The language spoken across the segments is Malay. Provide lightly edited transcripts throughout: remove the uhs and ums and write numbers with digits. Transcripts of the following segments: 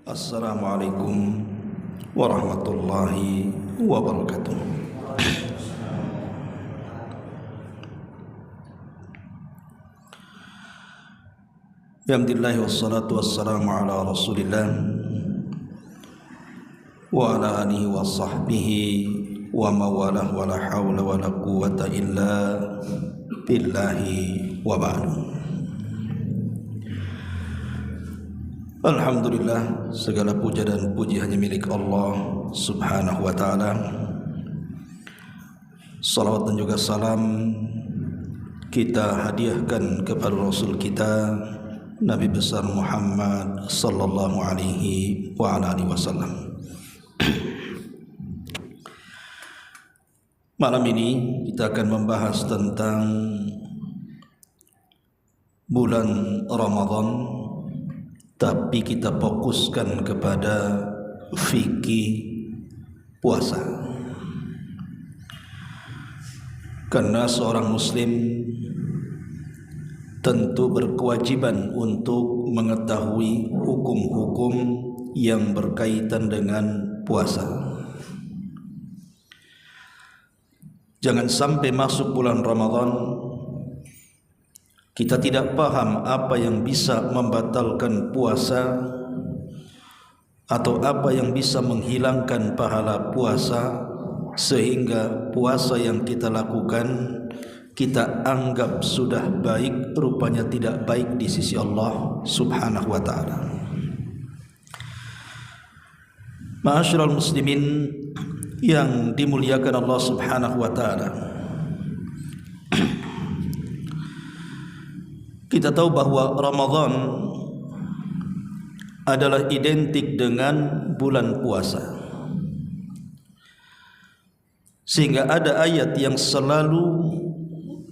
Assalamualaikum warahmatullahi wabarakatuh. Alhamdulillah wassalatu wassalamu ala Rasulillah wa ala alihi wa sahbihi wa mawalah wa la hawla wa la quwwata illa billahi wa ba'du. Alhamdulillah, segala puja dan puji hanya milik Allah subhanahu wa ta'ala. Salawat dan juga salam kita hadiahkan kepada Rasul kita Nabi besar Muhammad sallallahu alaihi wa ala alihi wasallam. Malam ini kita akan membahas tentang bulan Ramadan, tapi kita fokuskan kepada fikih puasa. Karena seorang muslim tentu berkewajiban untuk mengetahui hukum-hukum yang berkaitan dengan puasa. Jangan sampai masuk bulan Ramadan kita tidak paham apa yang bisa membatalkan puasa atau apa yang bisa menghilangkan pahala puasa, sehingga puasa yang kita lakukan kita anggap sudah baik, rupanya tidak baik di sisi Allah subhanahu wa ta'ala. Ma'asyiral muslimin yang dimuliakan Allah subhanahu wa ta'ala, kita tahu bahwa Ramadan adalah identik dengan bulan puasa, sehingga ada ayat yang selalu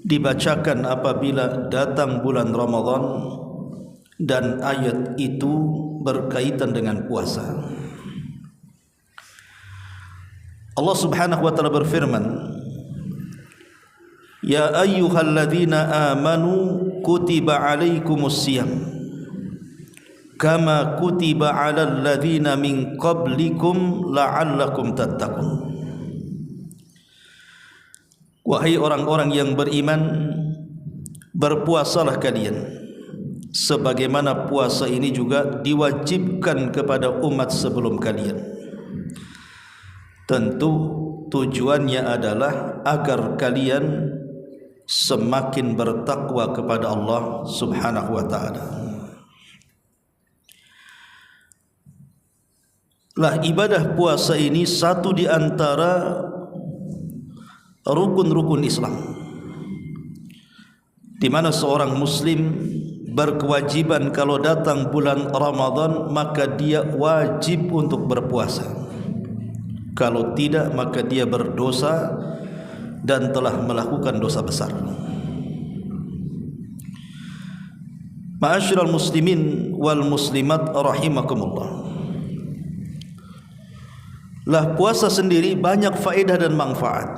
dibacakan apabila datang bulan Ramadan, dan ayat itu berkaitan dengan puasa. Allah subhanahu wa ta'ala berfirman, Ya ayyuhalladzina amanu kutiba alaikumus siyam kama kutiba alal ladzina min qablikum la'allakum tattaqun. Wahai orang-orang yang beriman, berpuasalah kalian sebagaimana puasa ini juga diwajibkan kepada umat sebelum kalian. Tentu tujuannya adalah agar kalian semakin bertakwa kepada Allah subhanahu wa ta'ala. Lah, ibadah puasa ini satu di antara rukun-rukun Islam, di mana seorang muslim berkewajiban kalau datang bulan Ramadan maka dia wajib untuk berpuasa. Kalau tidak maka dia berdosa dan telah melakukan dosa besar. Ma'asyiral muslimin wal muslimat rahimakumullah. Lah, puasa sendiri banyak faedah dan manfaat.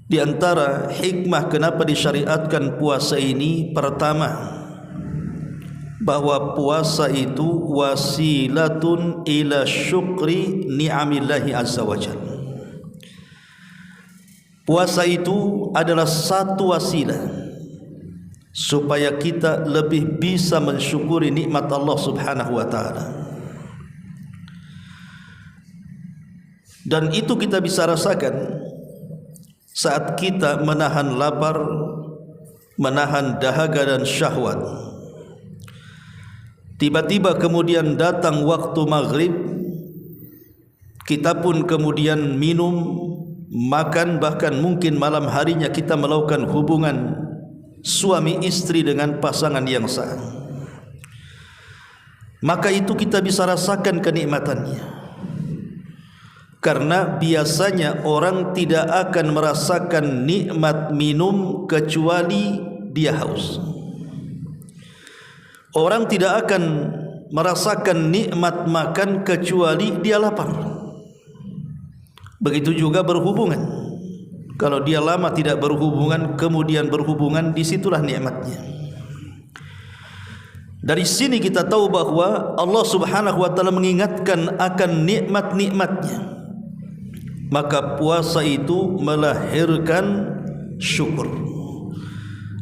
Di antara hikmah kenapa disyariatkan puasa ini, pertama, bahwa puasa itu wasilatun ila syukri ni'amillahi azza wa jalla. Puasa itu adalah satu wasilah supaya kita lebih bisa mensyukuri nikmat Allah subhanahu wa ta'ala. Dan itu kita bisa rasakan saat kita menahan lapar, menahan dahaga dan syahwat. Tiba-tiba kemudian datang waktu maghrib, kita pun kemudian minum, makan, bahkan mungkin malam harinya kita melakukan hubungan suami istri dengan pasangan yang sah. Maka itu kita bisa rasakan kenikmatannya. Karena biasanya orang tidak akan merasakan nikmat minum kecuali dia haus. Orang tidak akan merasakan nikmat makan kecuali dia lapar. Begitu juga berhubungan. Kalau dia lama tidak berhubungan, kemudian berhubungan, disitulah nikmatnya. Dari sini kita tahu bahwa Allah Subhanahu wa taala mengingatkan akan nikmat-nikmatnya. Maka puasa itu melahirkan syukur,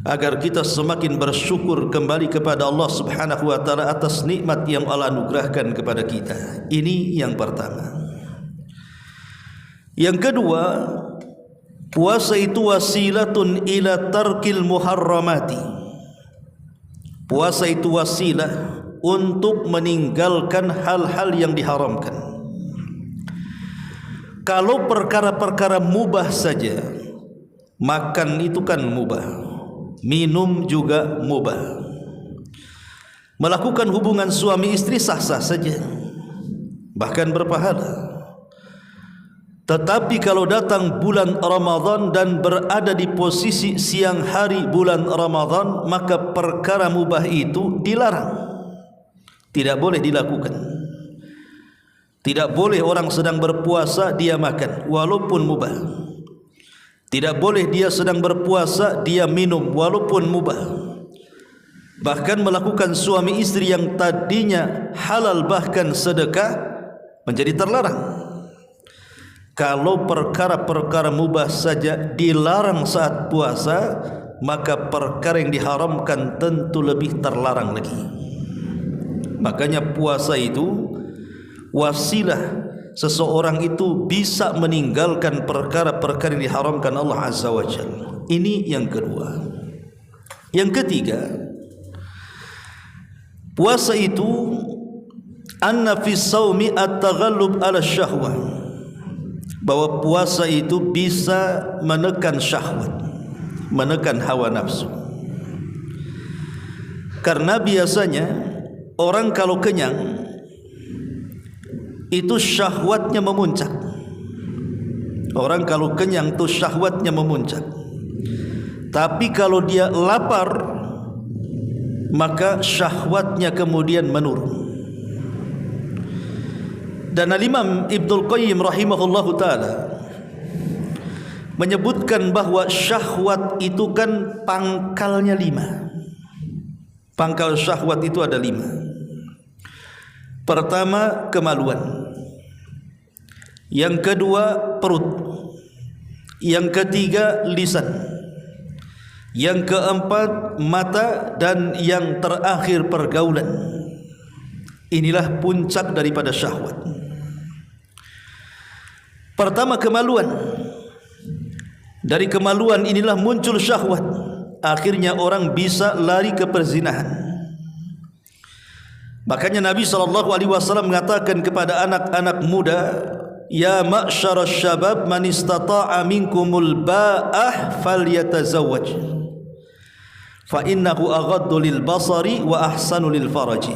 agar kita semakin bersyukur kembali kepada Allah Subhanahu wa taala atas nikmat yang Allah anugerahkan kepada kita. Ini yang pertama. Yang kedua, puasa itu wasilatun ila tarkil muharramati. Puasa itu wasilah untuk meninggalkan hal-hal yang diharamkan. Kalau perkara-perkara mubah saja, makan itu kan mubah, minum juga mubah, melakukan hubungan suami istri sah-sah saja, bahkan berpahala. Tetapi kalau datang bulan Ramadan dan berada di posisi siang hari bulan Ramadan, maka perkara mubah itu dilarang, tidak boleh dilakukan. Tidak boleh orang sedang berpuasa dia makan walaupun mubah. Tidak boleh dia sedang berpuasa dia minum walaupun mubah. Bahkan melakukan suami istri yang tadinya halal bahkan sedekah menjadi terlarang. Kalau perkara-perkara mubah saja dilarang saat puasa, maka perkara yang diharamkan tentu lebih terlarang lagi. Makanya puasa itu wasilah seseorang itu bisa meninggalkan perkara-perkara yang diharamkan Allah Azza wa Jalla. Ini yang kedua. Yang ketiga, puasa itu anna fi shaumi at-taghallub ala syahwah, bahwa puasa itu bisa menekan syahwat, menekan hawa nafsu. Karena biasanya orang kalau kenyang itu syahwatnya memuncak. Orang kalau kenyang itu syahwatnya memuncak. Tapi kalau dia lapar, maka syahwatnya kemudian menurun. Dan Al-Imam Ibnul Qayyim rahimahullahu ta'ala menyebutkan bahwa syahwat itu kan pangkalnya 5. Pangkal syahwat itu ada 5. Pertama, kemaluan. Yang kedua, perut. Yang ketiga, lisan. Yang keempat, mata. Dan yang terakhir, pergaulan. Inilah puncak daripada syahwat. Pertama, kemaluan. Dari kemaluan inilah muncul syahwat. Akhirnya orang bisa lari ke perzinahan. Makanya Nabi SAW mengatakan kepada anak-anak muda, ya ma'syarasy syabab man istata'a minkumul ba'ah falyatazawwaj fa innahu aghaddu lil basari wa ahsanu lil faraji.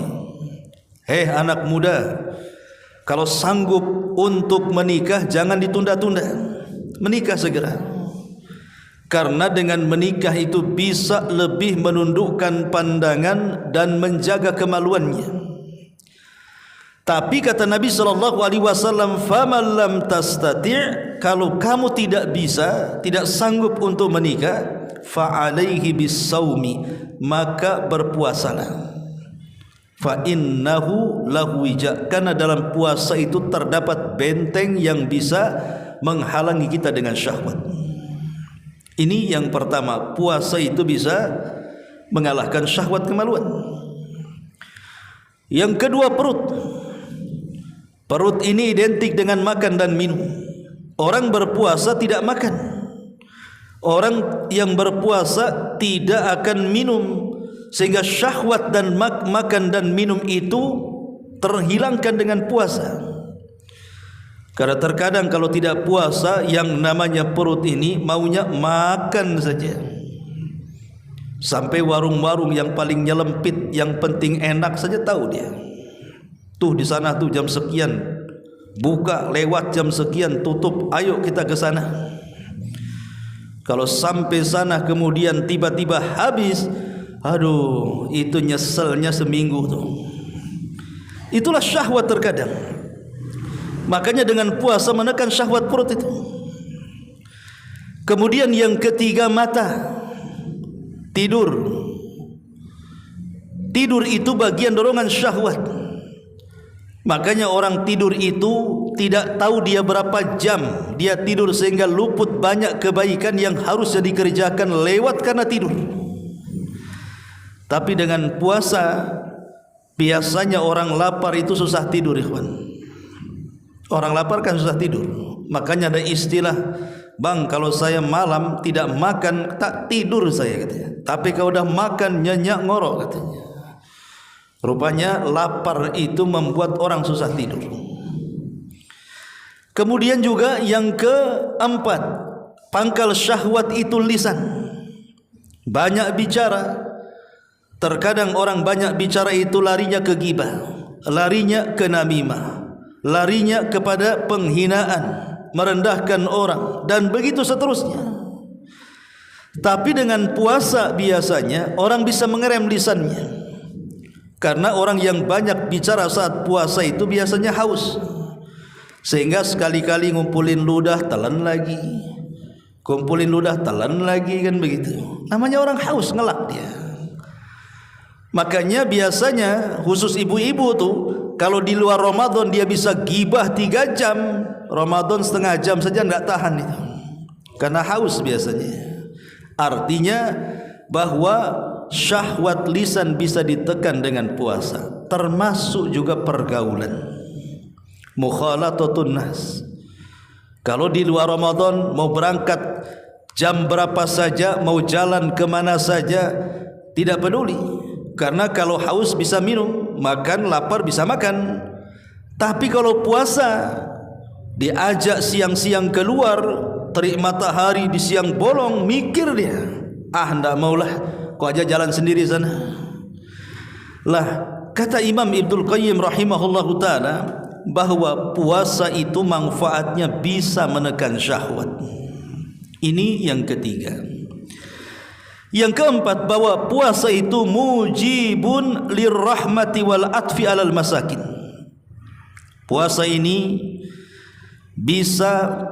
Hei anak muda, kalau sanggup untuk menikah jangan ditunda-tunda, menikah segera. Karena dengan menikah itu bisa lebih menundukkan pandangan dan menjaga kemaluannya. Tapi kata Nabi SAW, faman lam tastati', kalau kamu tidak bisa, tidak sanggup untuk menikah, fa'alaihi bis-saumi, maka berpuasalah. Fa innahu lahu wija, karena dalam puasa itu terdapat benteng yang bisa menghalangi kita dengan syahwat. Ini yang pertama, puasa itu bisa mengalahkan syahwat kemaluan. Yang kedua, perut. Perut ini identik dengan makan dan minum. Orang berpuasa tidak makan. Orang yang berpuasa tidak akan minum, sehingga syahwat dan makan dan minum itu terhilangkan dengan puasa. Karena terkadang kalau tidak puasa, yang namanya perut ini maunya makan saja. Sampai warung-warung yang paling nyelempit, yang penting enak saja tahu dia. Tuh di sana tuh jam sekian buka, lewat jam sekian tutup, ayo kita ke sana. Kalau sampai sana kemudian tiba-tiba habis, aduh, itu nyeselnya seminggu tuh. Itulah syahwat terkadang. Makanya dengan puasa menekan syahwat perut itu. Kemudian yang ketiga, mata. Tidur. tidur itu bagian dorongan syahwat. Makanya orang tidur itu tidak tahu dia berapa jam dia tidur, sehingga luput banyak kebaikan yang harusnya dikerjakan lewat karena tidur. Tapi dengan puasa, biasanya orang lapar itu susah tidur, ikhwan. Orang lapar kan susah tidur. Makanya ada istilah, bang, kalau saya malam tidak makan tak tidur saya, katanya. Tapi kalau udah makan nyenyak ngorok, katanya. Rupanya lapar itu membuat orang susah tidur. Kemudian juga yang keempat, pangkal syahwat itu lisan. Banyak bicara. Terkadang orang banyak bicara itu larinya ke ghibah, larinya ke namimah, larinya kepada penghinaan, merendahkan orang, dan begitu seterusnya. Tapi dengan puasa biasanya orang bisa mengerem lisannya. Karena orang yang banyak bicara saat puasa itu biasanya haus, sehingga sekali-kali ngumpulin ludah telan lagi, kumpulin ludah telan lagi, kan begitu. Namanya orang haus, ngelak dia. Makanya biasanya khusus ibu-ibu tuh, kalau di luar Ramadan dia bisa gibah 3 jam, Ramadan setengah jam saja enggak tahan itu, karena haus biasanya. Artinya bahwa syahwat lisan bisa ditekan dengan puasa, termasuk juga pergaulan, mukhalathatun nas. Kalau di luar Ramadan mau berangkat jam berapa saja, mau jalan kemana saja, tidak peduli. Karena kalau haus bisa minum, makan lapar bisa makan. Tapi kalau puasa, diajak siang-siang keluar, terik matahari di siang bolong, mikir dia, ndak maulah, kok aja jalan sendiri sana. Lah, kata Imam Ibnul Qayyim rahimahullahu ta'ala, bahwa puasa itu manfaatnya bisa menekan syahwat. Ini yang ketiga. Yang keempat, bahwa puasa itu mujibun lirrahmati wal atfi alal masakin. Puasa ini bisa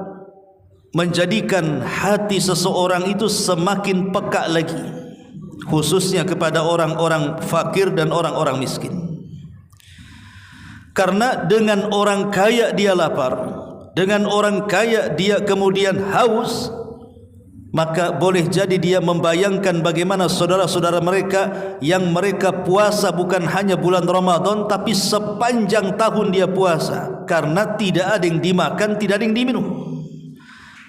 menjadikan hati seseorang itu semakin peka lagi, khususnya kepada orang-orang fakir dan orang-orang miskin. Karena dengan orang kaya dia lapar, dengan orang kaya dia kemudian haus, maka boleh jadi dia membayangkan bagaimana saudara-saudara mereka yang mereka puasa bukan hanya bulan Ramadan, tapi sepanjang tahun dia puasa, karena tidak ada yang dimakan, tidak ada yang diminum.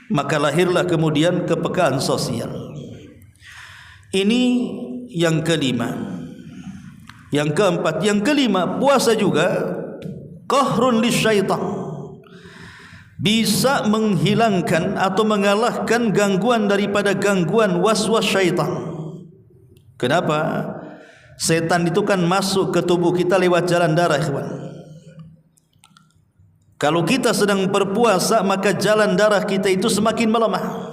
Maka lahirlah kemudian kepekaan sosial. Ini yang kelima. Yang keempat, yang kelima, puasa juga qahrun lisyaitan, bisa menghilangkan atau mengalahkan gangguan daripada gangguan waswas syaitan. Kenapa? Setan itu kan masuk ke tubuh kita lewat jalan darah, ikhwan. Kalau kita sedang berpuasa, maka jalan darah kita itu semakin melemah.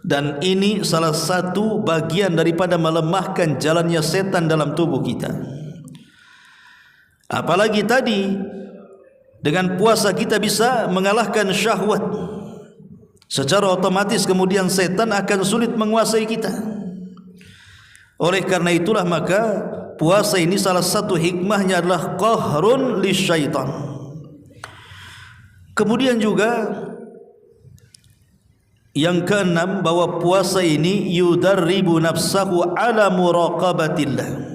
Dan ini salah satu bagian daripada melemahkan jalannya setan dalam tubuh kita. Apalagi tadi, dengan puasa kita bisa mengalahkan syahwat. Secara otomatis kemudian setan akan sulit menguasai kita. Oleh karena itulah maka puasa ini salah satu hikmahnya adalah qahrun lisyaitan. Kemudian juga yang keenam, bahwa puasa ini yudarribu nafsahu ala muraqabatillah.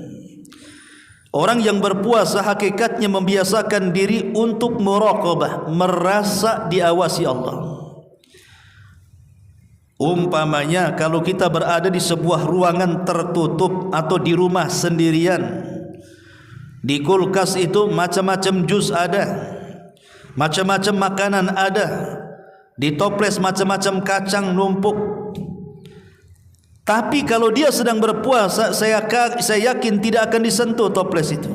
Orang yang berpuasa hakikatnya membiasakan diri untuk muraqabah, merasa diawasi Allah. Umpamanya kalau kita berada di sebuah ruangan tertutup atau di rumah sendirian, di kulkas itu macam-macam jus ada, macam-macam makanan ada, di toples macam-macam kacang numpuk. Tapi kalau dia sedang berpuasa, saya yakin tidak akan disentuh toples itu,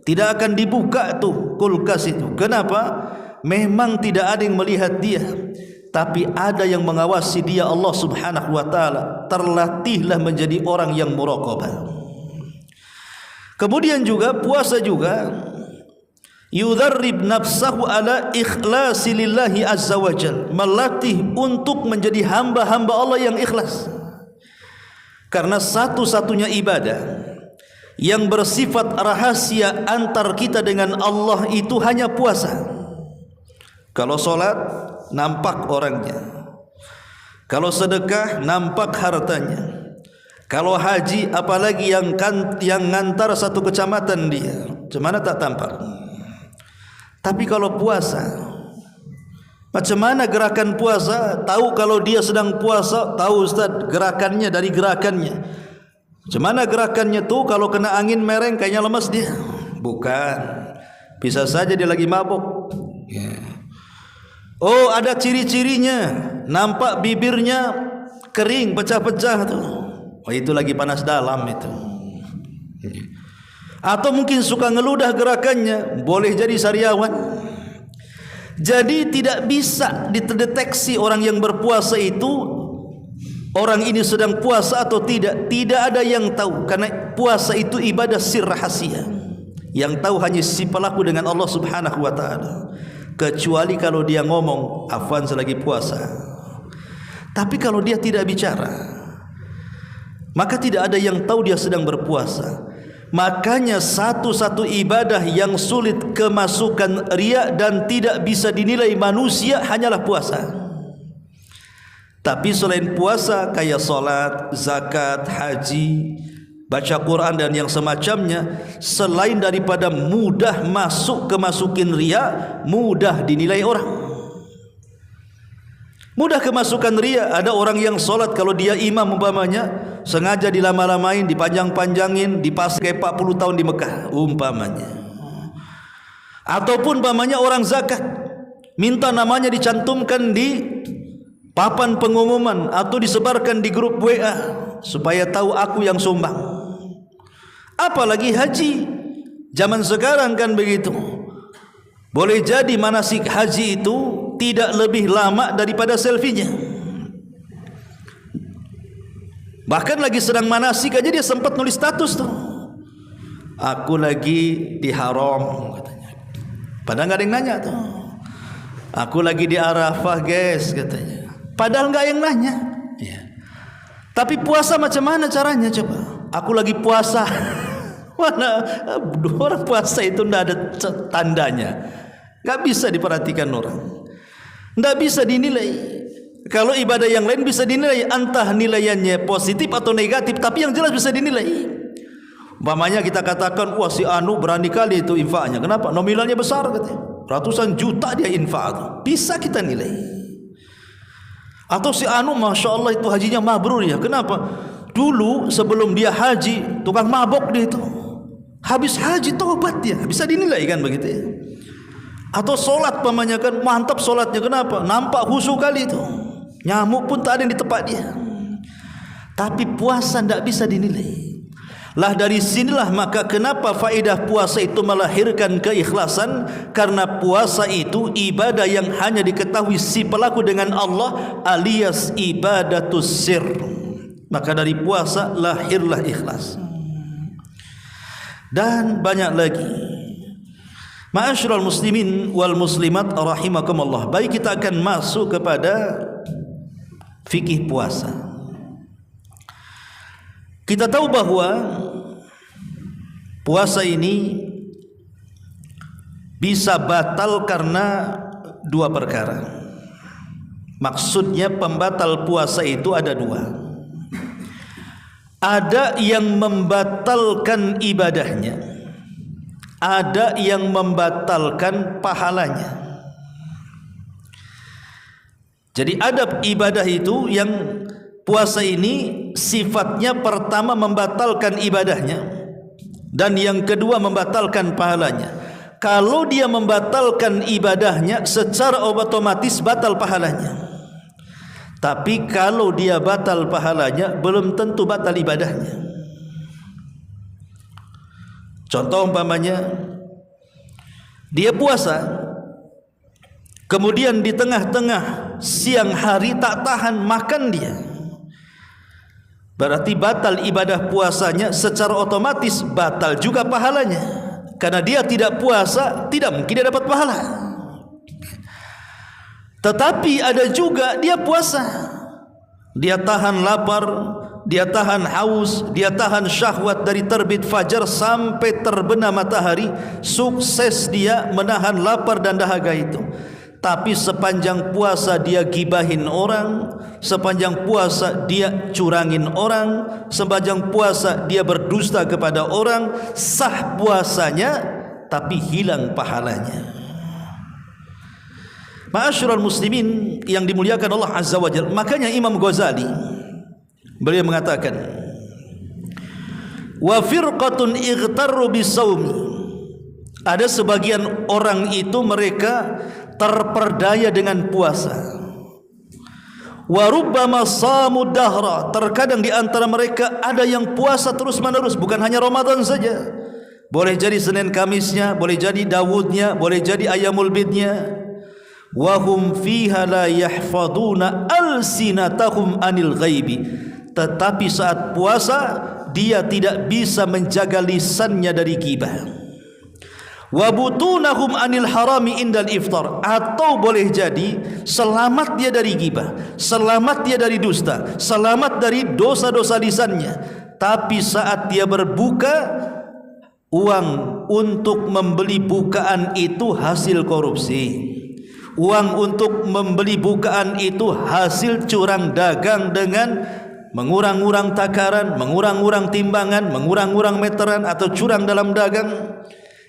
tidak akan dibuka tuh kulkas itu. Kenapa? Memang tidak ada yang melihat dia, tapi ada yang mengawasi dia, Allah subhanahu wa ta'ala. Terlatihlah menjadi orang yang muraqabah. Kemudian juga puasa juga yudarrib nafsahu ala ikhlasi lillahi azza wa jal, melatih untuk menjadi hamba-hamba Allah yang ikhlas. Karena satu-satunya ibadah yang bersifat rahasia antar kita dengan Allah itu hanya puasa. Kalau solat nampak orangnya, kalau sedekah nampak hartanya, kalau haji apalagi yang ngantar satu kecamatan dia, macam mana tak tampak. Tapi kalau puasa, macam mana gerakan puasa? Tahu kalau dia sedang puasa, tahu Ustaz gerakannya dari gerakannya. Macam mana gerakannya tuh? Kalau kena angin mereng kayaknya lemas dia. Bukan, bisa saja dia lagi mabuk. Oh, ada ciri-cirinya, nampak bibirnya kering, pecah-pecah tuh. Oh, itu lagi panas dalam itu. Atau mungkin suka ngeludah gerakannya, boleh jadi sariawan. Jadi tidak bisa dideteksi orang yang berpuasa itu, orang ini sedang puasa atau tidak. Tidak ada yang tahu, karena puasa itu ibadah sir rahasia. Yang tahu hanya si pelaku dengan Allah Subhanahu wa taala. Kecuali kalau dia ngomong, afwan selagi puasa. Tapi kalau dia tidak bicara, maka tidak ada yang tahu dia sedang berpuasa. Makanya satu-satu ibadah yang sulit kemasukan riya dan tidak bisa dinilai manusia hanyalah puasa. Tapi selain puasa kayak solat, zakat, haji, baca Quran dan yang semacamnya, selain daripada mudah kemasukin riya, mudah dinilai orang. Mudah kemasukan riya. Ada orang yang solat, kalau dia imam umpamanya, sengaja dilama-lamain, dipanjang-panjangin, dipakai 40 tahun di Mekah umpamanya. Ataupun umpamanya orang zakat, minta namanya dicantumkan di papan pengumuman atau disebarkan di grup WA supaya tahu aku yang sumbang. Apalagi haji zaman sekarang kan begitu. Boleh jadi manasik haji itu tidak lebih lama daripada selfie-nya. Bahkan lagi sedang manasik aja dia sempat nulis status tuh, aku lagi di haram katanya. Padahal nggak ada yang nanya tuh. Aku lagi di Arafah guys katanya. Padahal nggak yang nanya. Ya. Tapi puasa macam mana caranya coba? Aku lagi puasa. Mana orang puasa itu nggak ada tandanya. Nggak bisa diperhatikan orang. Tidak bisa dinilai. Kalau ibadah yang lain bisa dinilai, entah nilaiannya positif atau negatif, tapi yang jelas bisa dinilai. Umpamanya kita katakan, wah si Anu berani kali itu infaknya. Kenapa? Nominalnya besar katanya. Ratusan juta dia infak. Bisa kita nilai. Atau si Anu masya Allah itu hajinya mabrur ya. Kenapa? Dulu sebelum dia haji tukang mabok dia itu. Habis haji tobat dia. Bisa dinilai kan begitu ya. Atau solat pamannya kan mantap solatnya. Kenapa? Nampak khusyuk kali itu, nyamuk pun tak ada yang di tempat dia. Tapi puasa tidak bisa dinilai. Lah dari sinilah maka kenapa faedah puasa itu melahirkan keikhlasan. Karena puasa itu ibadah yang hanya diketahui si pelaku dengan Allah, alias ibadatus sir. Maka dari puasa lahirlah ikhlas. Dan banyak lagi. Ma'asyiral muslimin wal muslimat rahimakumullah. Baik, kita akan masuk kepada fikih puasa. Kita tahu bahwa puasa ini bisa batal karena dua perkara. Maksudnya pembatal puasa itu ada dua. Ada yang membatalkan ibadahnya, ada yang membatalkan pahalanya. Jadi ada ibadah itu yang puasa ini sifatnya pertama membatalkan ibadahnya, dan yang kedua membatalkan pahalanya. Kalau dia membatalkan ibadahnya secara otomatis batal pahalanya. Tapi kalau dia batal pahalanya belum tentu batal ibadahnya. Contoh umpamanya dia puasa, kemudian di tengah-tengah siang hari tak tahan makan dia, berarti batal ibadah puasanya, secara otomatis batal juga pahalanya. Karena dia tidak puasa, tidak mungkin dia dapat pahala. Tetapi ada juga dia puasa, dia tahan lapar, dia tahan haus, dia tahan syahwat dari terbit fajar sampai terbenam matahari. Sukses dia menahan lapar dan dahaga itu. Tapi sepanjang puasa dia gibahin orang, sepanjang puasa dia curangin orang, sepanjang puasa dia berdusta kepada orang, sah puasanya tapi hilang pahalanya. Ma'asyiral muslimin yang dimuliakan Allah Azza wa Jalla, makanya Imam Ghazali beliau mengatakan, wa firqatun ightarru bisawmi, ada sebagian orang itu mereka terperdaya dengan puasa. Wa rubbama samu dahra, terkadang di antara mereka ada yang puasa terus menerus, bukan hanya Ramadan saja. Boleh jadi Senin Kamisnya, boleh jadi Dawudnya, boleh jadi Ayyamul Bidnya. Wa hum fiha la yahfaduna alsinatahum anil ghaibi, tetapi saat puasa dia tidak bisa menjaga lisannya dari ghibah. Wa butunahum anil harami indal iftar, atau boleh jadi selamat dia dari ghibah, selamat dia dari dusta, selamat dari dosa-dosa lisannya, tapi saat dia berbuka, uang untuk membeli bukaan itu hasil korupsi, uang untuk membeli bukaan itu hasil curang dagang dengan mengurang-urang takaran, mengurang-urang timbangan, mengurang-urang meteran, atau curang dalam dagang.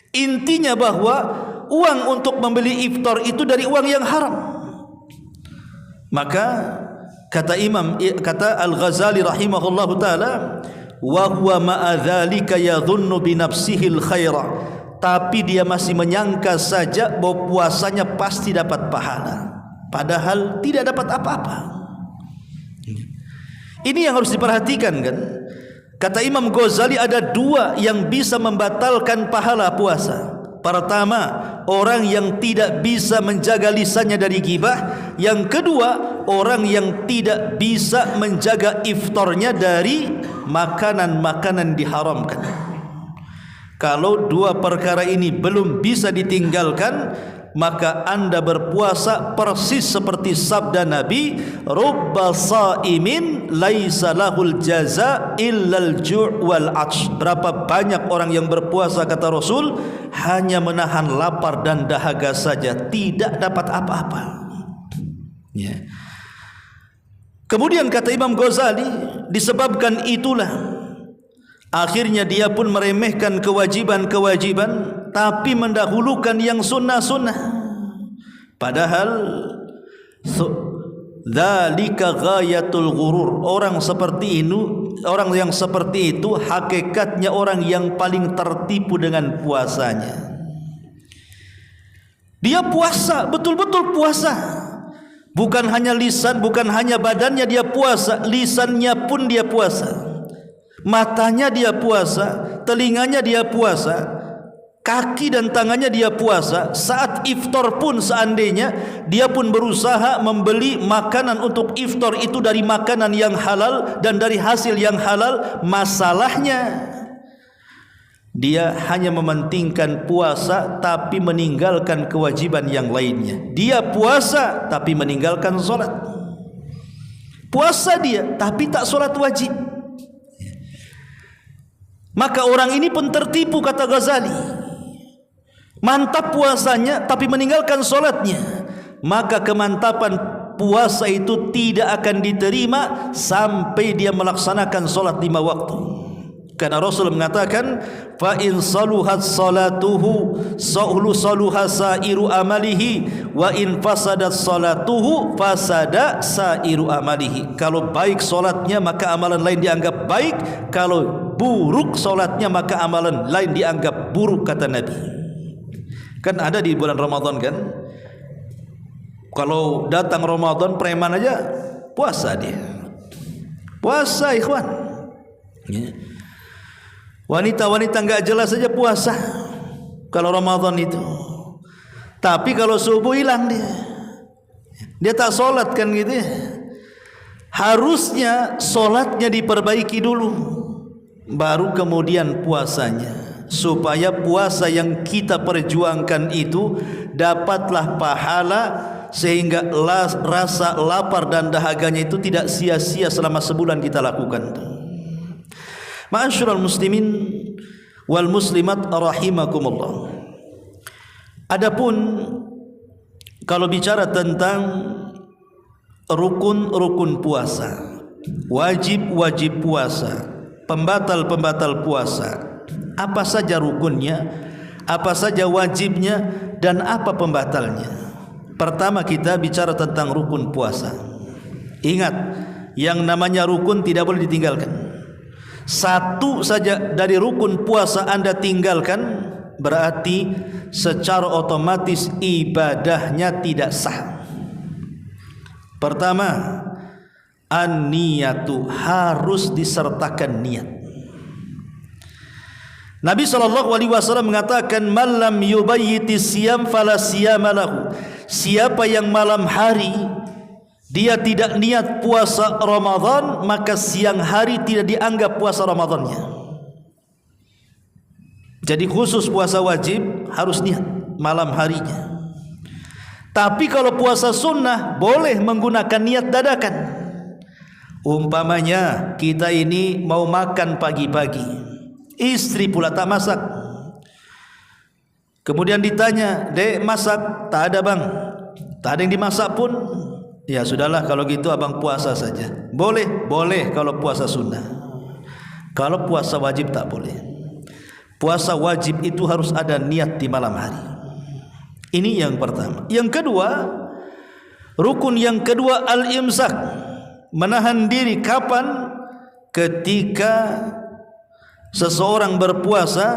Intinya bahwa uang untuk membeli iftar itu dari uang yang haram. Maka kata Al-Ghazali rahimahullahu taala, wa huwa ma'a dzalika yadhunnu bi nafsihi al-khaira, tapi dia masih menyangka saja bahwa puasanya pasti dapat pahala, padahal tidak dapat apa-apa. Ini yang harus diperhatikan, kan? Kata Imam Ghazali ada dua yang bisa membatalkan pahala puasa. Pertama, orang yang tidak bisa menjaga lisannya dari ghibah. Yang kedua, orang yang tidak bisa menjaga iftarnya dari makanan-makanan diharamkan. Kalau dua perkara ini belum bisa ditinggalkan, maka anda berpuasa persis seperti sabda Nabi, rubba sa'imin laisa lahul jaza illal ju' wal 'atsh. Berapa banyak orang yang berpuasa, kata Rasul, hanya menahan lapar dan dahaga saja, tidak dapat apa-apa. Ya. Kemudian kata Imam Ghazali, disebabkan itulah akhirnya dia pun meremehkan kewajiban-kewajiban, tapi mendahulukan yang sunnah-sunnah. Padahal dzalika ghayatul ghurur. Orang yang seperti itu hakikatnya orang yang paling tertipu dengan puasanya. Dia puasa, betul-betul puasa. Bukan hanya lisan, bukan hanya badannya dia puasa, lisannya pun dia puasa. Matanya dia puasa, telinganya dia puasa, kaki dan tangannya dia puasa. Saat iftar pun seandainya dia pun berusaha membeli makanan untuk iftar itu dari makanan yang halal dan dari hasil yang halal. Masalahnya dia hanya mementingkan puasa tapi meninggalkan kewajiban yang lainnya. Dia puasa tapi meninggalkan solat. Puasa dia tapi tak solat wajib. Maka orang ini pun tertipu, kata Ghazali. Mantap puasanya tapi meninggalkan solatnya, maka kemantapan puasa itu tidak akan diterima sampai dia melaksanakan solat 5 waktu. Karena Rasul mengatakan, fa in saluhat salatuhu saluha sairu amalihi wa in fasadat salatuhu fasada sairu amalihi. Kalau baik solatnya maka amalan lain dianggap baik, kalau buruk solatnya maka amalan lain dianggap buruk, kata Nabi. Kan ada di bulan Ramadan, kan, kalau datang Ramadan preman aja puasa dia. Puasa, ikhwan. Ya. Wanita-wanita enggak jelas saja puasa kalau Ramadan itu. Tapi kalau subuh hilang dia tak solat, kan gitu ya. Harusnya solatnya diperbaiki dulu, baru kemudian puasanya, supaya puasa yang kita perjuangkan itu dapatlah pahala sehingga rasa lapar dan dahaganya itu tidak sia-sia selama sebulan kita lakukan. Ma'asyiral muslimin wal muslimat rahimakumullah. Adapun kalau bicara tentang rukun-rukun puasa, wajib-wajib puasa, pembatal-pembatal puasa, apa saja rukunnya, apa saja wajibnya, dan apa pembatalnya. Pertama kita bicara tentang rukun puasa. Ingat, yang namanya rukun tidak boleh ditinggalkan. Satu saja dari rukun puasa Anda tinggalkan, berarti secara otomatis ibadahnya tidak sah. Pertama, an-niyatu, harus disertakan niat. Nabi SAW mengatakan, man lam yubayyiti siyam fala siyama lahu. Siapa yang malam hari dia tidak niat puasa Ramadan, maka siang hari tidak dianggap puasa Ramadannya. Jadi khusus puasa wajib harus niat malam harinya. Tapi kalau puasa sunnah boleh menggunakan niat dadakan. Umpamanya kita ini mau makan pagi-pagi, istri pula tak masak. Kemudian ditanya, "Dek, masak?" "Tak ada bang." "Tak ada yang dimasak pun?" "Ya sudahlah, kalau gitu abang puasa saja." Boleh? Boleh kalau puasa sunnah. Kalau puasa wajib tak boleh. Puasa wajib itu harus ada niat di malam hari. Ini yang pertama. Yang kedua, rukun yang kedua al-imsak, menahan diri. Kapan? Ketika seseorang berpuasa,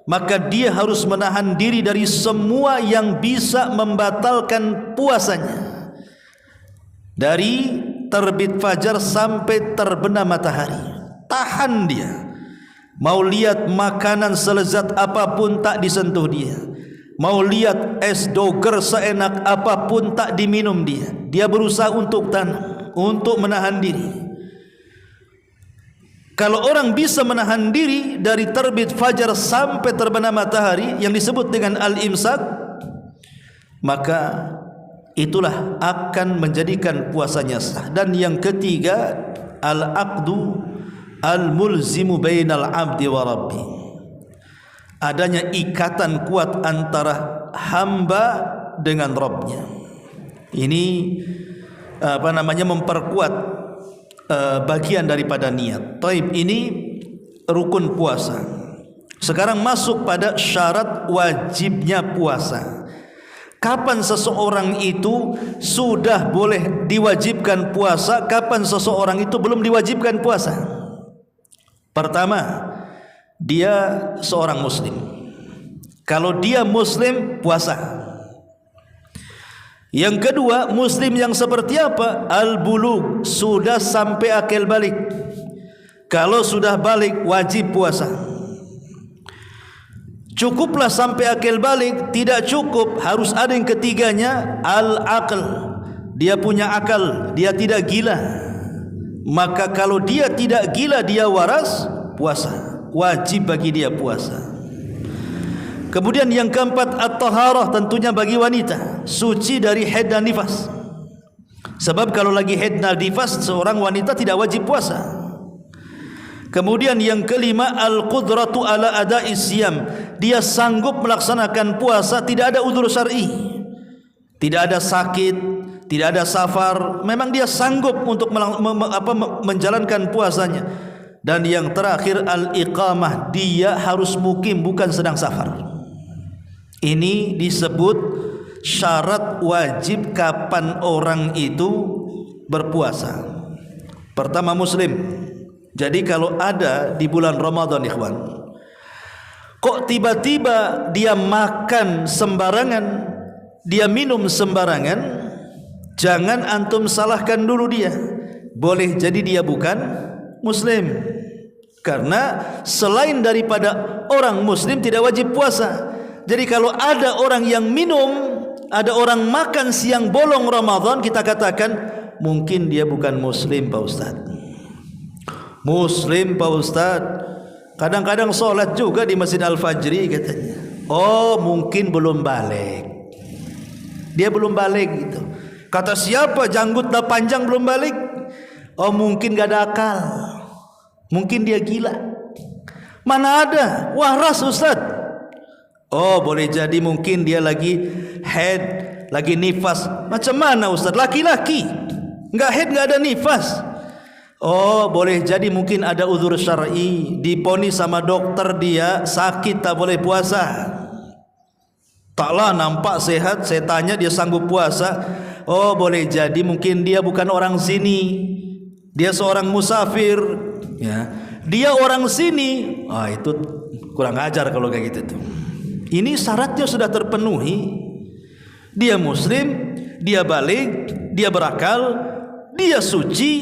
maka dia harus menahan diri dari semua yang bisa membatalkan puasanya. Dari terbit fajar sampai terbenam matahari, tahan dia. Mau lihat makanan selezat apapun tak disentuh dia. Mau lihat es doger seenak apapun tak diminum dia. Dia berusaha untuk tahan, untuk menahan diri. Kalau orang bisa menahan diri dari terbit fajar sampai terbenam matahari, yang disebut dengan al-imsak, maka itulah akan menjadikan puasanya sah. Dan yang ketiga, al-aqdu al-mulzimu bainal abdi wa rabbi, adanya ikatan kuat antara hamba dengan Rabbnya. Ini memperkuat bagian daripada niat. Taib, ini rukun puasa. Sekarang masuk pada syarat wajibnya puasa. Kapan seseorang itu sudah boleh diwajibkan puasa, kapan seseorang itu belum diwajibkan puasa? Pertama, dia seorang muslim. Kalau dia muslim, puasa. Yang kedua, muslim yang seperti apa? Al-bulugh, sudah sampai akil balik. Kalau sudah balik, wajib puasa. Cukuplah sampai akil balik? Tidak cukup, harus ada yang ketiganya, al-aql. Dia punya akal, dia tidak gila. Maka kalau dia tidak gila, dia waras, puasa. Wajib bagi dia puasa. Kemudian yang keempat, at-taharah, tentunya bagi wanita, suci dari haid dan nifas. Sebab kalau lagi haid dan nifas, seorang wanita tidak wajib puasa. Kemudian yang kelima, al-qudratu ala adai siyam, dia sanggup melaksanakan puasa, tidak ada udzur syar'i, tidak ada sakit, tidak ada safar, memang dia sanggup untuk menjalankan puasanya. Dan yang terakhir, al-iqamah, dia harus mukim, bukan sedang safar. Ini disebut syarat wajib kapan orang itu berpuasa. Pertama, muslim. Jadi kalau ada di bulan Ramadan, ikhwan, kok tiba-tiba dia makan sembarangan, dia minum sembarangan, jangan antum salahkan dulu dia. Boleh jadi dia bukan muslim, karena selain daripada orang muslim tidak wajib puasa. Jadi kalau ada orang yang minum, ada orang makan siang bolong Ramadan, kita katakan mungkin dia bukan muslim, Pak Ustaz. Muslim, Pak Ustaz, kadang-kadang sholat juga di Masjid Al-Fajri katanya. Oh, mungkin belum balik. Dia belum balik gitu. Kata siapa janggut dah panjang belum balik? Oh mungkin gak ada akal. Mungkin dia gila. Mana ada? Waras Ustaz. Oh boleh jadi mungkin dia lagi head, lagi nifas. Macam mana Ustaz? Laki-laki nggak head nggak ada nifas. Oh boleh jadi mungkin ada uzur syar'i, diponis sama dokter dia sakit tak boleh puasa. Taklah nampak sehat, saya tanya dia sanggup puasa. Oh boleh jadi mungkin dia bukan orang sini, dia seorang musafir, ya. Dia orang sini, itu kurang ajar kalau kayak gitu tuh. Ini syaratnya sudah terpenuhi. Dia muslim, dia balik, dia berakal, dia suci,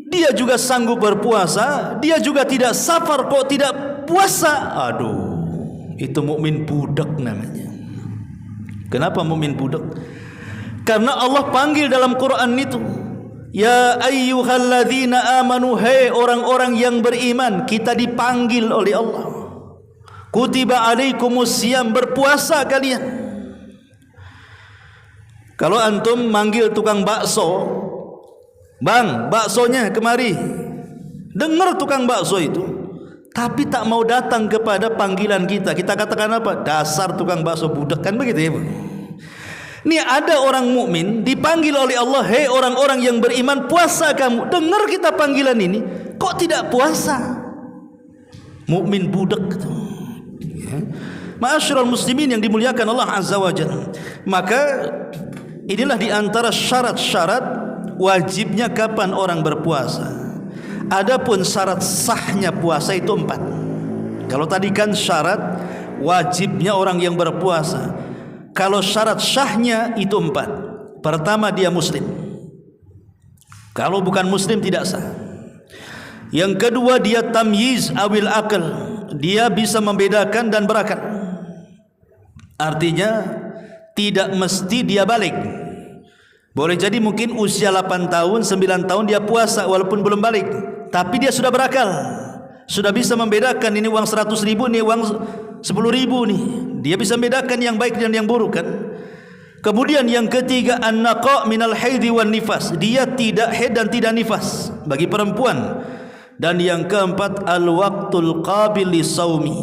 dia juga sanggup berpuasa, dia juga tidak safar kok tidak puasa. Aduh, itu mukmin budak namanya. Kenapa mukmin budak? Karena Allah panggil dalam Quran itu, ya ayyuhalladzina amanu, hai orang-orang yang beriman. Kita dipanggil oleh Allah. Kutiba alaikumusiyam, berpuasa kalian. Kalau antum manggil tukang bakso, bang baksonya kemari, dengar tukang bakso itu, tapi tak mau datang kepada panggilan kita, kita katakan apa? Dasar tukang bakso budak, kan begitu ya Bu? Ini ada orang mukmin dipanggil oleh Allah, hei orang-orang yang beriman, puasa kamu. Dengar kita panggilan ini, kok tidak puasa? Mukmin budak gitu. Ya. Ma'asyiral muslimin yang dimuliakan Allah Azza wa Jalla. Maka inilah diantara syarat-syarat wajibnya kapan orang berpuasa. Adapun syarat sahnya puasa itu 4. Kalau tadi kan syarat wajibnya orang yang berpuasa. Kalau syarat syahnya itu 4. Pertama, dia muslim. Kalau bukan muslim tidak sah. Yang kedua, dia tamyiz awil akal, dia bisa membedakan dan berakal. Artinya tidak mesti dia balik. Boleh jadi mungkin usia 8 tahun, 9 tahun dia puasa walaupun belum balik, tapi dia sudah berakal, sudah bisa membedakan ini uang 100.000, ini uang 10.000 nih. Dia bisa membedakan yang baik dan yang buruk kan. Kemudian yang ketiga, an-naqa minal haidhi wan nifas, dia tidak haid dan tidak nifas bagi perempuan. Dan yang keempat, al-waqtul qabil lisaumi,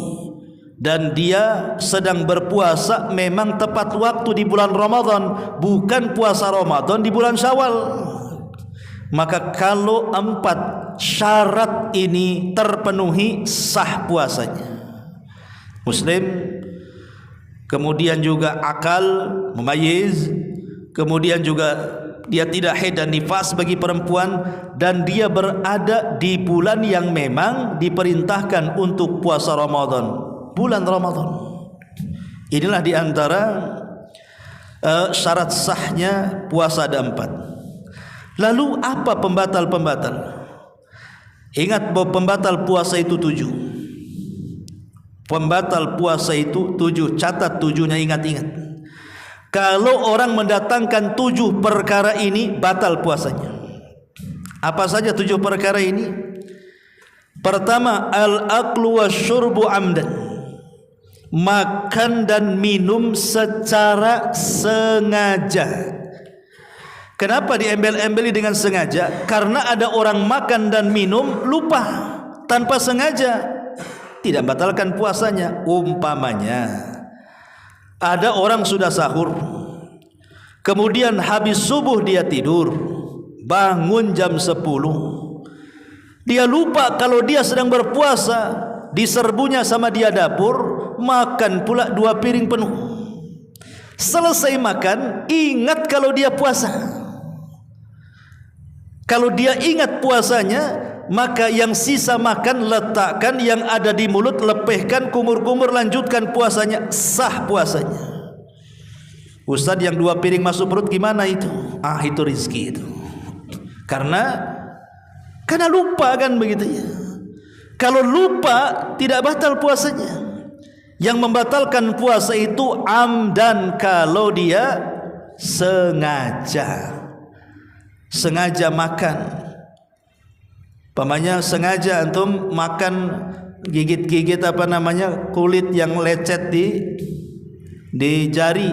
dan dia sedang berpuasa memang tepat waktu di bulan Ramadan, bukan puasa Ramadan di bulan Syawal. Maka kalau 4 syarat ini terpenuhi, sah puasanya. Muslim, kemudian juga akal, mumayyiz, kemudian juga dia tidak haid dan nifas bagi perempuan, dan dia berada di bulan yang memang diperintahkan untuk puasa Ramadan, bulan Ramadan. Inilah diantara syarat sahnya puasa ada 4. Lalu apa pembatal-pembatal? Ingat bahwa pembatal puasa itu 7. Pembatal puasa itu 7. Catat 7-nya, ingat-ingat. Kalau orang mendatangkan 7 perkara ini, batal puasanya. Apa saja 7 perkara ini? Pertama, al-aklu wasyurbu amdan, makan dan minum secara sengaja. Kenapa diembel-embeli dengan sengaja? Karena ada orang makan dan minum lupa, tanpa sengaja, tidak batalkan puasanya. Umpamanya ada orang sudah sahur, kemudian habis subuh dia tidur, bangun jam 10, dia lupa kalau dia sedang berpuasa, diserbunya sama dia dapur, makan pula 2 piring penuh. Selesai makan, ingat kalau dia puasa. Kalau dia ingat puasanya, maka yang sisa makan letakkan, yang ada di mulut lepehkan, kumur-kumur, lanjutkan puasanya, sah puasanya. Ustaz, yang 2 piring masuk perut gimana itu? Itu rezeki itu. Karena lupa kan begitu ya. Kalau lupa tidak batal puasanya. Yang membatalkan puasa itu amdan, kalau dia sengaja makan. Pamannya sengaja antum makan, gigit-gigit kulit yang lecet di jari,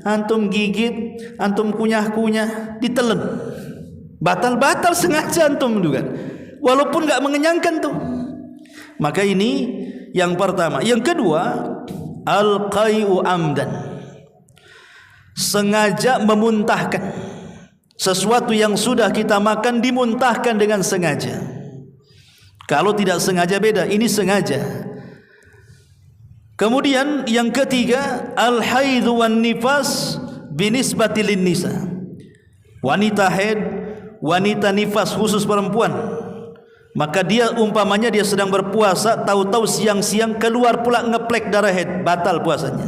antum gigit, antum kunyah-kunyah, ditelen. Batal-batal sengaja antum juga. Walaupun enggak mengenyangkan tuh. Maka ini yang pertama. Yang kedua, al-qai'u amdan. Sengaja memuntahkan. Sesuatu yang sudah kita makan dimuntahkan dengan sengaja. Kalau tidak sengaja beda, ini sengaja. Kemudian yang ketiga, al-haidh wan nifas binisbati lin nisa. Wanita haid, wanita nifas khusus perempuan. Maka dia umpamanya dia sedang berpuasa, tahu-tahu siang-siang keluar pula ngeplek darah haid, batal puasanya.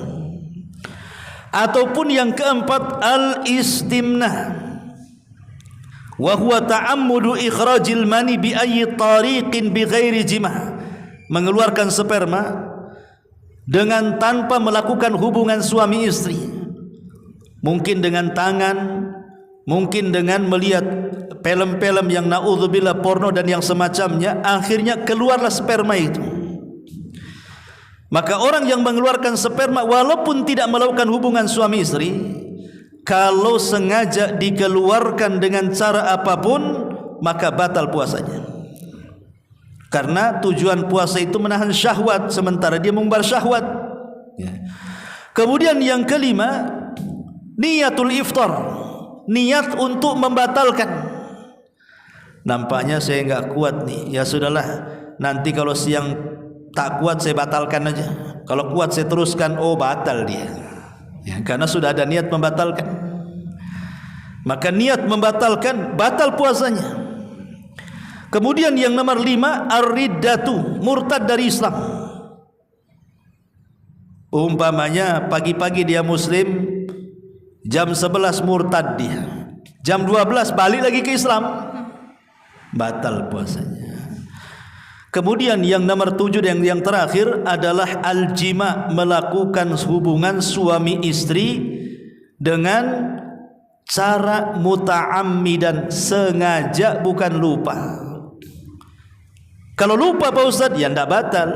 Ataupun yang keempat, al-istimnah. Wa huwa ta'ammudu ikhrajil mani bi ayyi tariqin bi ghairi jimah. Mengeluarkan sperma dengan tanpa melakukan hubungan suami istri. Mungkin dengan tangan, mungkin dengan melihat film-film yang naudzubillah porno dan yang semacamnya, akhirnya keluarlah sperma itu. Maka orang yang mengeluarkan sperma walaupun tidak melakukan hubungan suami istri, kalau sengaja dikeluarkan dengan cara apapun, maka batal puasanya. Karena tujuan puasa itu menahan syahwat, sementara dia mengumbar syahwat. Kemudian yang kelima, niyatul iftar, niat untuk membatalkan. Nampaknya saya enggak kuat nih, ya sudahlah, nanti kalau siang tak kuat saya batalkan aja. Kalau kuat saya teruskan, oh batal dia. Ya, karena sudah ada niat membatalkan. Maka niat membatalkan, batal puasanya. Kemudian yang nomor 5, ar-riddatu, murtad dari Islam. Umpamanya pagi-pagi dia muslim, jam 11 murtad dia, jam 12 balik lagi ke Islam, batal puasanya. Kemudian yang nomor 7 dan yang terakhir adalah al-jima, melakukan hubungan suami istri dengan cara muta'ammidan, sengaja bukan lupa. Kalau lupa Pak Ustaz, ya tidak batal.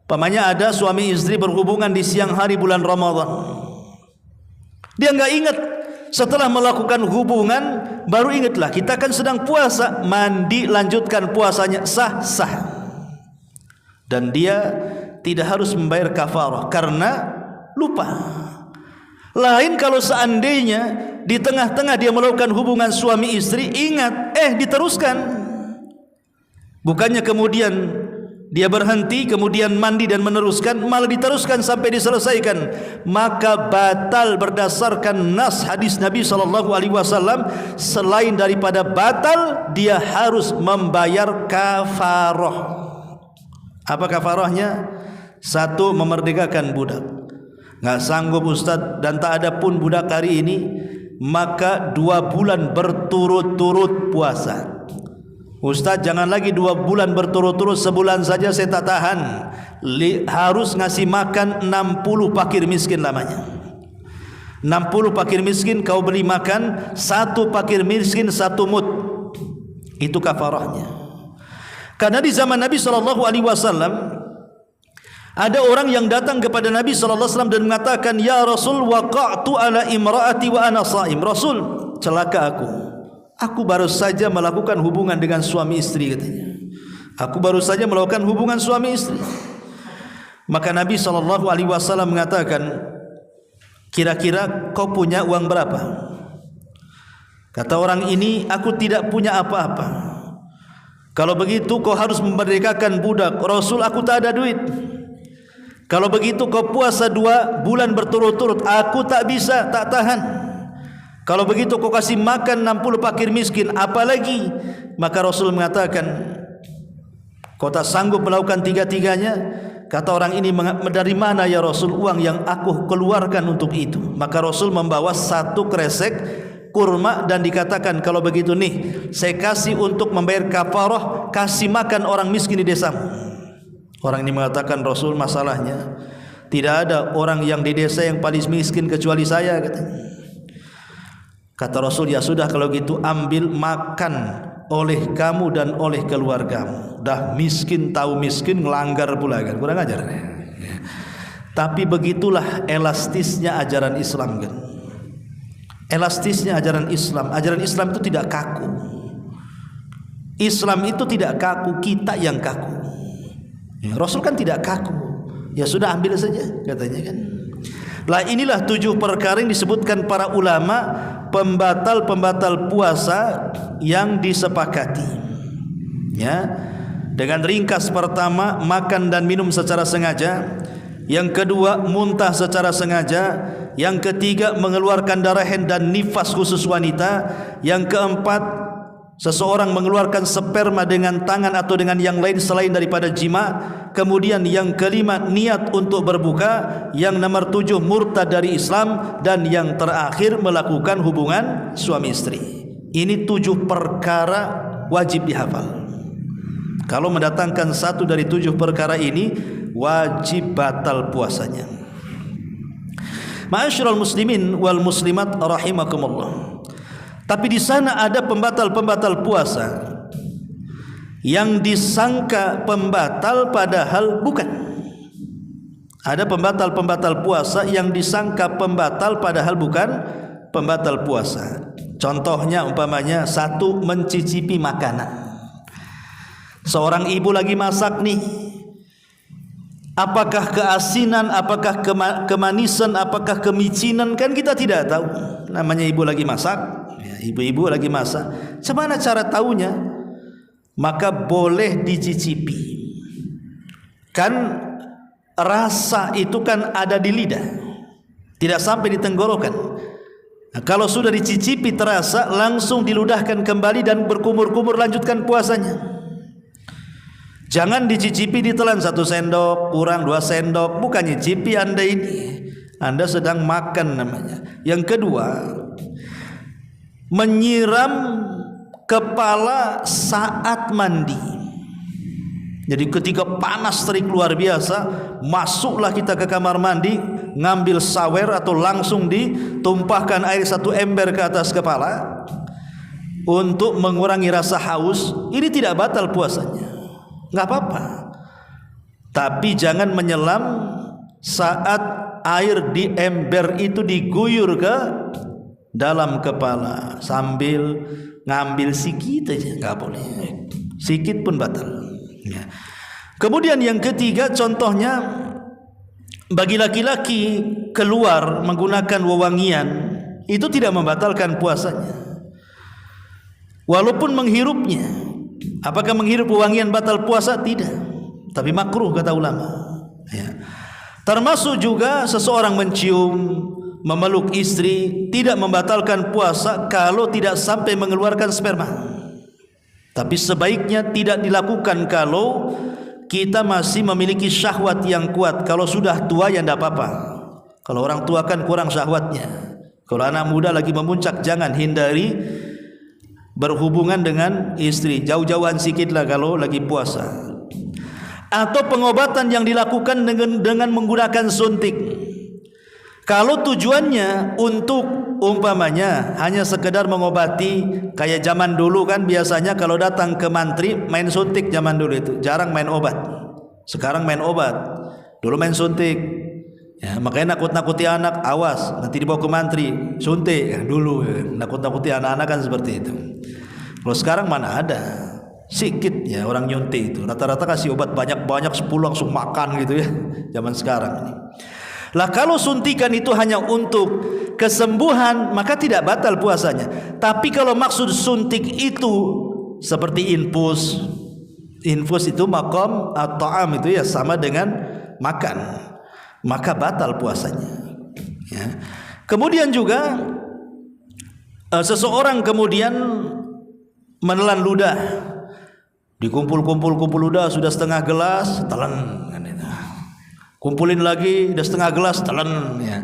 Pamannya ada suami istri berhubungan di siang hari bulan Ramadan. Dia enggak ingat, setelah melakukan hubungan baru ingatlah kita kan sedang puasa, mandi lanjutkan puasanya, sah-sah. Dan dia tidak harus membayar kafarah karena lupa. Lain kalau seandainya di tengah-tengah dia melakukan hubungan suami istri, ingat, diteruskan. Bukannya kemudian dia berhenti, kemudian mandi dan meneruskan, malah diteruskan sampai diselesaikan, maka batal berdasarkan nas hadis Nabi SAW. Selain daripada batal, dia harus membayar kafarah. Apa kafarahnya? 1, memerdekakan budak. Nggak sanggup Ustaz dan tak ada pun budak hari ini, maka 2 bulan berturut-turut puasa. Ustaz jangan lagi 2 bulan berturut-turut, sebulan saja saya tak tahan. Harus ngasih makan 60 fakir miskin lamanya. 60 fakir miskin kau beri makan, 1 fakir miskin 1 mud. Itu kafarahnya. Karena di zaman Nabi SAW ada orang yang datang kepada Nabi SAW dan mengatakan, ya Rasul, waqa'tu ala imra'ati wa ana sha'im. Rasul, celaka aku baru saja melakukan hubungan dengan suami istri, katanya. Aku baru saja melakukan hubungan suami istri. Maka Nabi SAW mengatakan, kira-kira kau punya uang berapa? Kata orang ini, aku tidak punya apa-apa. Kalau begitu kau harus memerdekakan budak. Rasul, aku tak ada duit. Kalau begitu kau puasa 2 bulan berturut-turut, aku tak bisa, tak tahan. Kalau begitu kau kasih makan 60 fakir miskin, apalagi? Maka Rasul mengatakan, kau tak sanggup melakukan 3-tiganya? Kata orang ini, dari mana ya Rasul uang yang aku keluarkan untuk itu? Maka Rasul membawa 1 kresek kurma dan dikatakan, kalau begitu nih, saya kasih untuk membayar kafarah, kasih makan orang miskin di desamu. Orang ini mengatakan, Rasul, masalahnya tidak ada orang yang di desa yang paling miskin kecuali saya, katanya. Kata Rasul, ya sudah kalau gitu ambil makan oleh kamu dan oleh keluargamu. Dah miskin tahu miskin, ngelanggar pula kan, kurang ajar. Tapi begitulah elastisnya ajaran Islam kan. Elastisnya ajaran Islam. Ajaran Islam itu tidak kaku. Islam itu tidak kaku, kita yang kaku. Ya, Rasul kan tidak kaku. Ya sudah ambil saja katanya kan. Lah inilah 7 perkara yang disebutkan para ulama pembatal-pembatal puasa yang disepakati. Ya. Dengan ringkas, pertama makan dan minum secara sengaja. Yang kedua muntah secara sengaja. Yang ketiga mengeluarkan darah haid dan nifas khusus wanita. Yang keempat seseorang mengeluarkan sperma dengan tangan atau dengan yang lain selain daripada jima. Kemudian yang kelima niat untuk berbuka. Yang nomor 7 murtad dari Islam. Dan yang terakhir melakukan hubungan suami istri. Ini 7 perkara wajib dihafal. Kalau mendatangkan satu dari 7 perkara ini, wajib batal puasanya. Ma'asyiral muslimin wal muslimat rahimakumullah. Tapi di sana ada pembatal-pembatal puasa yang disangka pembatal padahal bukan. Ada pembatal-pembatal puasa yang disangka pembatal padahal bukan pembatal puasa. Contohnya umpamanya, 1, mencicipi makanan. Seorang ibu lagi masak nih, apakah keasinan, apakah kemanisan, apakah kemicinan, kan kita tidak tahu. Namanya ibu lagi masak, ya, ibu-ibu lagi masak. Bagaimana cara tahunya? Maka boleh dicicipi. Kan rasa itu kan ada di lidah, tidak sampai di tenggorokan. Nah, kalau sudah dicicipi terasa, langsung diludahkan kembali dan berkumur-kumur, lanjutkan puasanya. Jangan dicicipi, ditelan 1 sendok, kurang 2 sendok. Bukan nyicipi Anda ini, Anda sedang makan namanya. Yang kedua, menyiram kepala saat mandi. Jadi ketika panas terik luar biasa, masuklah kita ke kamar mandi, ngambil sawer atau langsung ditumpahkan air 1 ember ke atas kepala untuk mengurangi rasa haus. Ini tidak batal puasanya, nggak apa-apa. Tapi jangan menyelam saat air di ember itu diguyur ke dalam kepala sambil ngambil sikit aja, nggak boleh. Sikit pun batal. Ya. Kemudian yang ketiga, contohnya bagi laki-laki keluar menggunakan wewangian, itu tidak membatalkan puasanya, walaupun menghirupnya. Apakah menghirup wewangian batal puasa? Tidak, tapi makruh kata ulama. Ya. Termasuk juga seseorang mencium, memeluk istri, tidak membatalkan puasa kalau tidak sampai mengeluarkan sperma. Tapi sebaiknya tidak dilakukan kalau kita masih memiliki syahwat yang kuat. Kalau sudah tua ya tidak apa-apa. Kalau orang tua kan kurang syahwatnya. Kalau anak muda lagi memuncak, jangan, hindari berhubungan dengan istri, jauh-jauhan sikitlah kalau lagi puasa. Atau pengobatan yang dilakukan dengan menggunakan suntik. Kalau tujuannya untuk umpamanya hanya sekedar mengobati, kayak zaman dulu kan biasanya kalau datang ke mantri main suntik. Zaman dulu itu jarang main obat. Sekarang main obat, dulu main suntik. Ya, makanya nakut-nakuti anak, awas nanti dibawa ke mantri, suntik. Ya, dulu nakut-nakuti anak-anak kan seperti itu. Kalau sekarang mana ada, sikit ya orang nyuntik itu. Rata-rata kasih obat banyak-banyak 10 langsung makan gitu ya. Zaman sekarang ini. Lah kalau suntikan itu hanya untuk kesembuhan, maka tidak batal puasanya. Tapi kalau maksud suntik itu seperti infus, infus itu maqam at-ta'am itu ya sama dengan makan, maka batal puasanya. Ya. Kemudian juga seseorang kemudian menelan ludah, dikumpul-kumpul ludah sudah setengah gelas, telan kan itu. Kumpulin lagi udah setengah gelas, telan ya.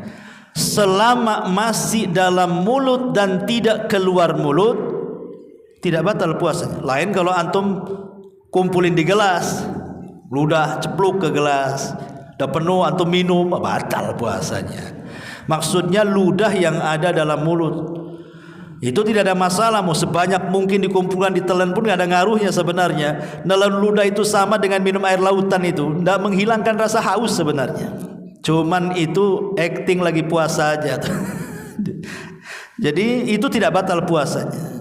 Selama masih dalam mulut dan tidak keluar mulut, tidak batal puasanya. Lain kalau antum kumpulin di gelas, ludah cepluk ke gelas, udah penuh antum minum, batal puasanya. Maksudnya ludah yang ada dalam mulut itu tidak ada masalah, mau sebanyak mungkin dikumpulkan ditelan pun tidak ada ngaruhnya sebenarnya. Dalam ludah itu sama dengan minum air lautan, itu tidak menghilangkan rasa haus sebenarnya. cuman itu acting lagi puasa aja. Jadi itu tidak batal puasanya.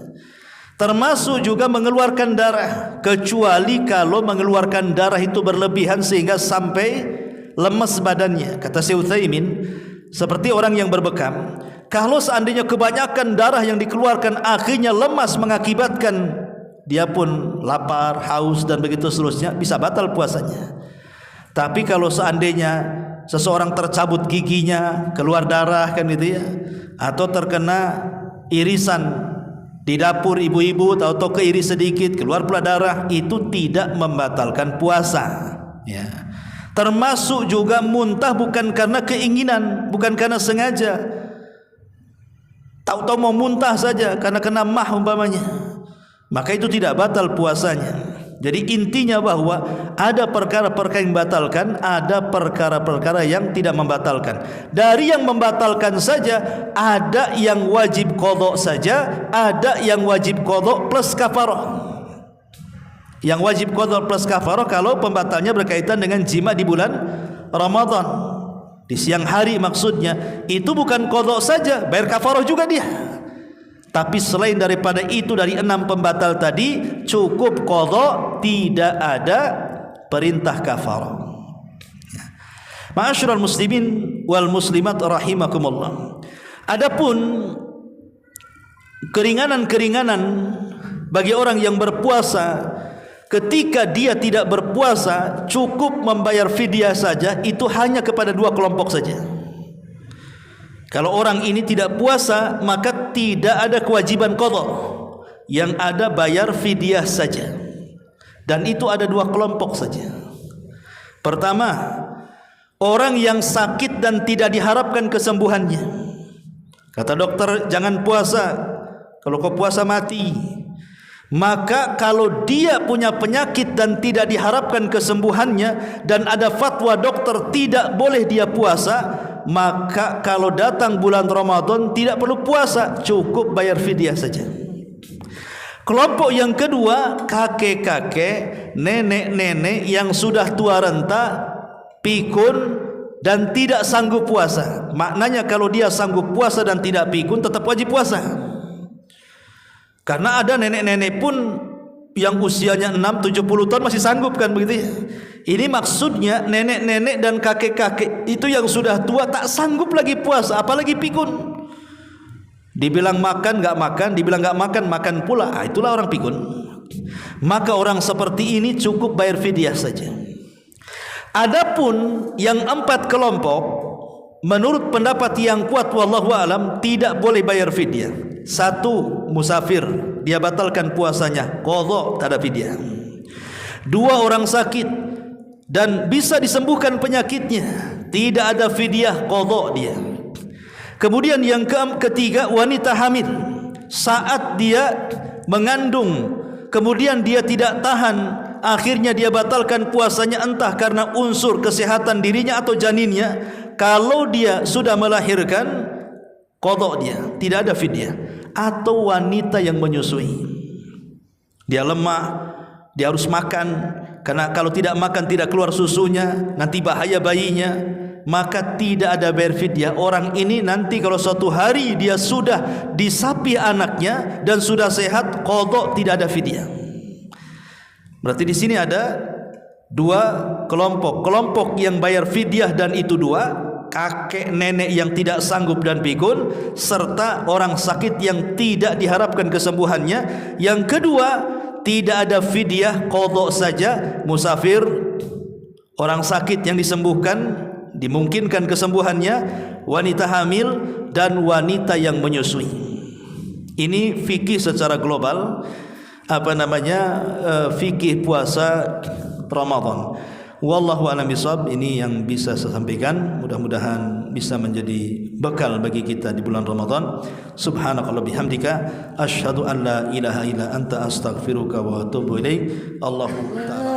Termasuk juga mengeluarkan darah, kecuali kalau mengeluarkan darah itu berlebihan sehingga sampai lemas badannya. Kata Syekh Utsaimin, seperti orang yang berbekam, kalau seandainya kebanyakan darah yang dikeluarkan akhirnya lemas mengakibatkan dia pun lapar, haus dan begitu seterusnya, bisa batal puasanya. Tapi kalau seandainya seseorang tercabut giginya, keluar darah kan gitu ya, atau terkena irisan di dapur ibu-ibu, atau keiris sedikit keluar pula darah, itu tidak membatalkan puasa ya. Termasuk juga muntah bukan karena keinginan, bukan karena sengaja, tahu-tahu mau muntah saja karena kena mah umpamanya, maka itu tidak batal puasanya. Jadi intinya bahwa ada perkara-perkara yang membatalkan, ada perkara-perkara yang tidak membatalkan. Dari yang membatalkan saja, ada yang wajib qadha saja, ada yang wajib qadha plus kafarah. Yang wajib qadha plus kafarah kalau pembatalnya berkaitan dengan jima di bulan Ramadan, di siang hari maksudnya, itu bukan qadha saja, bayar kafarah juga dia. Tapi selain daripada itu, dari 6 pembatal tadi cukup qadha, tidak ada perintah kafarah. Ma'asyiral muslimin wal muslimat rahimakumullah. Adapun keringanan-keringanan bagi orang yang berpuasa, ketika dia tidak berpuasa cukup membayar fidyah saja, itu hanya kepada 2 kelompok saja. Kalau orang ini tidak puasa, maka tidak ada kewajiban qadha, yang ada bayar fidyah saja. Dan itu ada 2 kelompok saja. Pertama, orang yang sakit dan tidak diharapkan kesembuhannya. Kata dokter jangan puasa, kalau kau puasa mati. Maka kalau dia punya penyakit dan tidak diharapkan kesembuhannya, dan ada fatwa dokter tidak boleh dia puasa, maka kalau datang bulan Ramadan tidak perlu puasa, cukup bayar fidyah saja. Kelompok yang kedua, kakek-kakek, nenek-nenek yang sudah tua renta, pikun dan tidak sanggup puasa. Maknanya kalau dia sanggup puasa dan tidak pikun, tetap wajib puasa. Karena ada nenek-nenek pun yang usianya 6-70 tahun masih sanggup kan begitu ya. Ini maksudnya nenek-nenek dan kakek-kakek itu yang sudah tua tak sanggup lagi puasa, apalagi pikun. Dibilang makan nggak makan, dibilang nggak makan makan pula. Itulah orang pikun. Maka orang seperti ini cukup bayar fidyah saja. Adapun yang 4 kelompok, menurut pendapat yang kuat wallahu alam, tidak boleh bayar fidyah. 1, musafir, dia batalkan puasanya, qadha, tak ada fidyah. 2, orang sakit dan bisa disembuhkan penyakitnya, tidak ada fidyah, qadha dia. Kemudian yang ketiga, wanita hamil, saat dia mengandung kemudian dia tidak tahan, akhirnya dia batalkan puasanya, entah karena unsur kesehatan dirinya atau janinnya. Kalau dia sudah melahirkan, qadha dia, tidak ada fidyah. Atau wanita yang menyusui, dia lemah, dia harus makan, karena kalau tidak makan tidak keluar susunya, nanti bahaya bayinya, maka tidak ada bayar fidyah. Orang ini nanti kalau suatu hari dia sudah disapi anaknya dan sudah sehat, qadha, tidak ada fidyah. Berarti di sini ada 2 kelompok. Kelompok yang bayar fidyah dan itu 2, kakek nenek yang tidak sanggup dan pikun, serta orang sakit yang tidak diharapkan kesembuhannya. Yang kedua, tidak ada fidyah, qadha saja. Musafir, orang sakit yang disembuhkan, dimungkinkan kesembuhannya, wanita hamil dan wanita yang menyusui. Ini fikih secara global, fikih puasa Ramadan. Wallahu a'lam bishawab. Ini yang bisa saya sampaikan, mudah-mudahan bisa menjadi bekal bagi kita di bulan Ramadan. Subhanakallah bihamdika asyhadu an la ilaha illa anta astaghfiruka wa atubu ilaik. Allahu ta'ala.